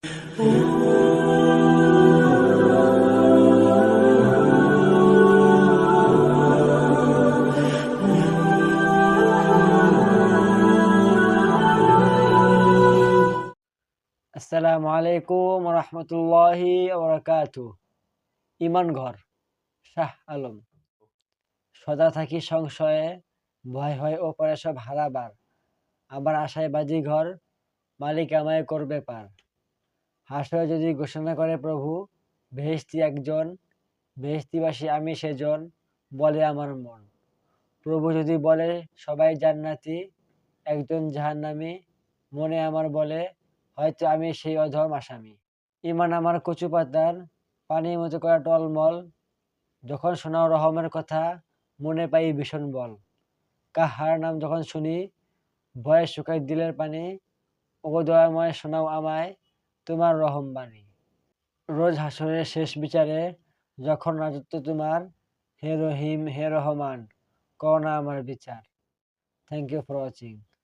আসসালামু আলাইকুম রহমতুল্লাহি ওবরাকাতুহ। ইমান ঘর, শাহ আলম। সদা থাকি সংশয়ে, ভয় হয় ওপরে সব হারাবার। আবার আশায় বাজি ঘর, মালিক আমায় করবে পার। হাসরে যদি ঘোষণা করে প্রভু, বেহেশতি একজন, বেহেশতিবাসী আমি সেজন, বলে আমার মন। প্রভু যদি বলে সবাই জান্নাতি, একজন জাহান্নামী, মনে আমার বলে হয়তো আমি সেই অধম আসামি। ইমান আমার কচু পাতার, পানির মতো করা টলমল। যখন শোনাও রহমের কথা, মনে পাই ভীষণ বল। কাহার নাম যখন শুনি, ভয়ে শুকাই দিলের পানি। ওগো দয়াময় শোনাও আমায় তোমার রহম বাণী। রোজ হাসরের শেষ বিচারে, যখন রাজত্ব তোমার, হে রহিম হে রহমান, করো না আমার বিচার। Thank you for watching.